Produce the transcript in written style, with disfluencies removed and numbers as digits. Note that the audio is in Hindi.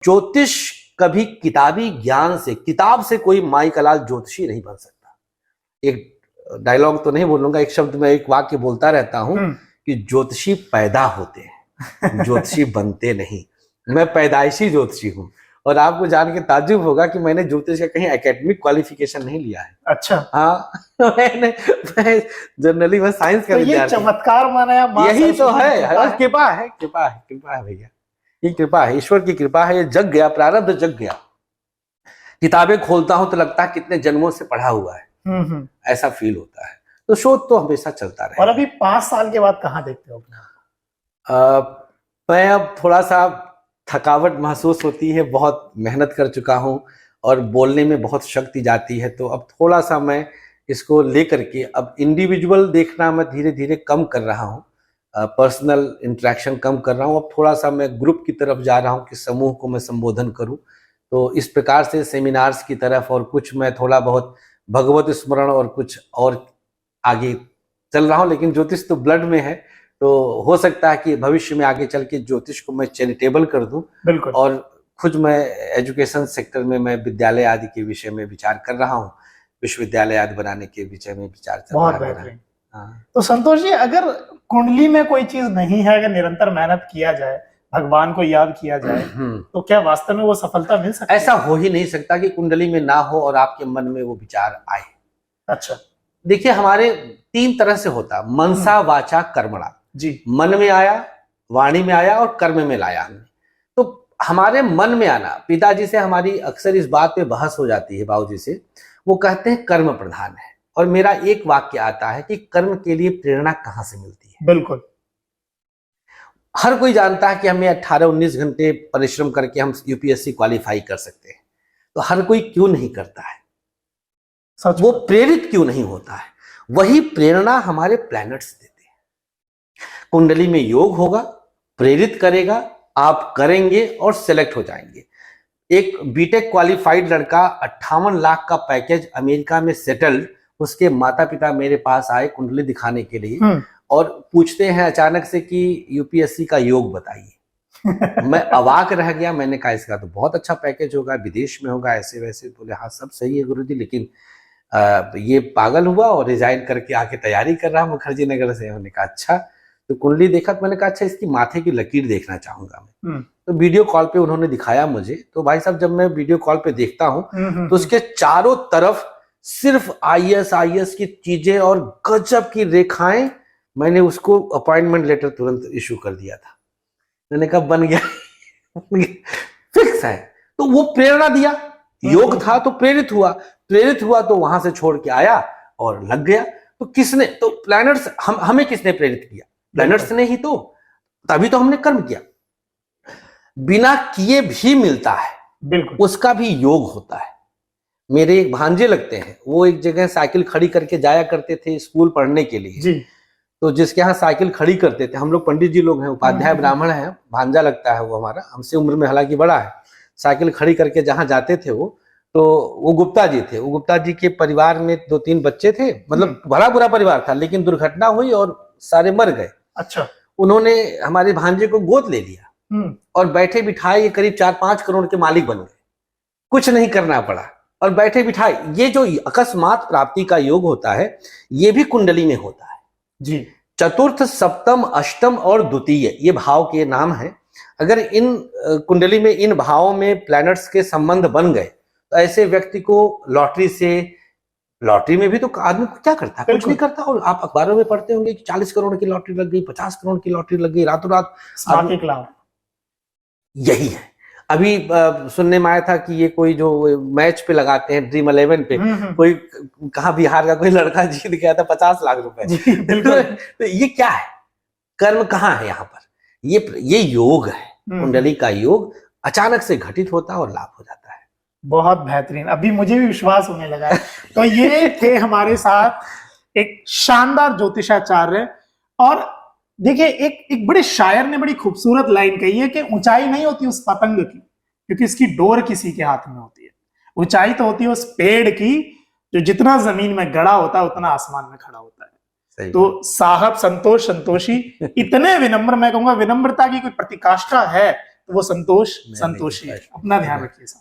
ज्योतिष कभी किताबी ज्ञान से, किताब से कोई माई का लाल ज्योतिषी नहीं बन सकता। एक डायलॉग तो नहीं बोलूंगा, एक शब्द में एक वाक्य बोलता रहता हूं कि ज्योतिषी पैदा होते हैं, ज्योतिषी बनते नहीं। मैं पैदाइशी ज्योतिषी हूं। और आपको जान के ताज्जुब होगा कि मैंने ज्योतिष का कहीं एकेडमिक क्वालिफिकेशन नहीं लिया है। अच्छा। हाँ मैं जनरली बस साइंस का विद्यार्थी। ये चमत्कार माना या यही तो है, कृपा है, कृपा है, कृपा है भैया, ये कृपा है, ईश्वर की कृपा है। ये जग गया, प्रारब्ध जग गया। किताबें खोलता हूं तो लगता है कितने जन्मों से पढ़ा हुआ है, ऐसा फील होता है। तो शोध तो हमेशा चलता रहे। और अभी 5 साल के बाद कहाँ देखते हो अपने? मैं अब थोड़ा सा थकावट महसूस होती है, बहुत मेहनत कर चुका हूं और बोलने में बहुत शक्ति जाती है। तो अब थोड़ा सा मैं इसको लेकर के अब इंडिविजुअल देखना मैं धीरे धीरे कम कर रहा हूं, पर्सनल इंटरेक्शन कम कर रहा हूं। अब थोड़ा सा मैं ग्रुप की तरफ जा रहा हूं कि समूह को मैं संबोधन करूं। तो इस प्रकार से सेमिनार्स की तरफ, और कुछ मैं थोड़ा बहुत भगवत स्मरण और कुछ और आगे चल रहा हूं। लेकिन ज्योतिष तो ब्लड में है, तो हो सकता है कि भविष्य में आगे चल के ज्योतिष को मैं चैरिटेबल कर दूं। बिल्कुल। और खुद मैं एजुकेशन सेक्टर में मैं विद्यालय आदि के विषय में विचार कर रहा हूँ, विश्वविद्यालय आदि बनाने के विषय में विचार चल रहा है। बहुत बेहतरीन। तो संतोष जी, अगर कुंडली में कोई चीज नहीं है, अगर निरंतर मेहनत किया जाए, भगवान को याद किया जाए, तो क्या वास्तव में वो सफलता मिल सकती है? ऐसा हो ही नहीं सकता कि कुंडली में ना हो और आपके मन में वो विचार आए। अच्छा। देखिए, हमारे 3 तरह से होता, मनसा वाचा कर्मणा जी। मन में आया, वाणी में आया और कर्म में लाया हमने। तो हमारे मन में आना, पिताजी से हमारी अक्सर इस बात पे बहस हो जाती है, बाबूजी से। वो कहते हैं कर्म प्रधान है, और मेरा एक वाक्य आता है कि कर्म के लिए प्रेरणा कहां से मिलती है। बिल्कुल। हर कोई जानता है कि हमें 18-19 घंटे परिश्रम करके हम यूपीएससी क्वालिफाई कर सकते हैं। तो हर कोई क्यों नहीं करता है? वो प्रेरित क्यों नहीं होता है? वही प्रेरणा हमारे प्लैनेट्स देते हैं। कुंडली में योग होगा, प्रेरित करेगा, आप करेंगे और सिलेक्ट हो जाएंगे। एक बीटेक क्वालिफाइड लड़का 58 लाख का पैकेज अमेरिका में सेटल्ड, उसके माता पिता मेरे पास आए कुंडली दिखाने के लिए और पूछते हैं अचानक से कि यूपीएससी का योग बताइए। मैं अवाक रह गया। मैंने कहा इसका तो बहुत अच्छा पैकेज होगा, विदेश में होगा, ऐसे वैसे। बोले हाँ सब सही है गुरुजी, लेकिन ये पागल हुआ और रिजाइन करके आके तैयारी कर रहा मुखर्जी नगर से। मैंने कहा अच्छा। तो कुंडली देखा तो मैंने कहा अच्छा, इसकी माथे की लकीर देखना चाहूंगा मैं। तो वीडियो कॉल पे उन्होंने दिखाया मुझे। तो भाई साहब, जब मैं वीडियो कॉल पे देखता हूं तो उसके चारों तरफ सिर्फ आईएस की चीजें और गजब की रेखाएं। मैंने उसको अपॉइंटमेंट लेटर तुरंत इशू कर दिया था। मैंने कहा बन गया, फिक्स है। तो वो प्रेरणा दिया, योग था तो प्रेरित हुआ, प्रेरित हुआ तो वहां से छोड़ के आया और लग गया। तो किसने, तो प्लैनेट्स, हमें किसने प्रेरित किया? प्लैनेट्स ने ही तो, तभी तो हमने कर्म किया। बिना किए भी मिलता है, बिल्कुल, उसका भी योग होता है। मेरे एक भांजे लगते हैं, वो एक जगह साइकिल खड़ी करके जाया करते थे स्कूल पढ़ने के लिए जी। तो जिसके यहाँ साइकिल खड़ी करते थे, हम लोग पंडित जी लोग हैं, उपाध्याय ब्राह्मण हैं, भांजा लगता है वो हमारा, हमसे उम्र में हालांकि बड़ा है। साइकिल खड़ी करके जहाँ जाते थे वो गुप्ता जी थे। वो गुप्ता जी के परिवार में 2-3 बच्चे थे, मतलब बड़ा बुरा परिवार था, लेकिन दुर्घटना हुई और सारे मर गए। अच्छा। उन्होंने हमारे भांजे को गोद ले लिया और बैठे बिठाए ये करीब 4-5 करोड़ के मालिक बन गए। कुछ नहीं करना पड़ा और बैठे बिठाए। ये जो अकस्मात प्राप्ति का योग होता है, ये भी कुंडली में होता है जी। चतुर्थ, सप्तम, अष्टम और द्वितीय, ये भाव के नाम है। अगर इन कुंडली में इन भावों में प्लैनेट्स के संबंध बन गए तो ऐसे व्यक्ति को लॉटरी में भी तो आदमी क्या करता है? कुछ नहीं करता। और आप अखबारों में पढ़ते होंगे कि 40 करोड़ की लॉटरी लग गई, 50 करोड़ की लॉटरी लग गई, रातों रात। यही है। अभी सुनने में आया था कि ये कोई जो मैच पे लगाते हैं ड्रीम 11 पे, कोई कहा बिहार का कोई लड़का जीत गया था 50 लाख रुपए। तो ये क्या है? कर्म कहाँ है यहाँ पर? ये योग है, कुंडली का योग अचानक से घटित होता है और लाभ हो जाता है। बहुत बेहतरीन, अभी मुझे भी विश्वास होने लगा है। तो ये थे हमारे साथ एक शानदार ज्योतिषाचार्य। और देखिए, एक बड़े शायर ने बड़ी खूबसूरत लाइन कही है कि ऊंचाई नहीं होती उस पतंग की, क्योंकि इसकी डोर किसी के हाथ में होती है। ऊंचाई तो होती है उस पेड़ की जो जितना जमीन में गड़ा होता है उतना आसमान में खड़ा होता है। तो साहब संतोषी इतने विनम्र, मैं कहूंगा विनम्रता की कोई प्रतिकाष्ठा है तो वो संतोष मैं संतोषी है। नहीं- अपना ध्यान रखिए साहब।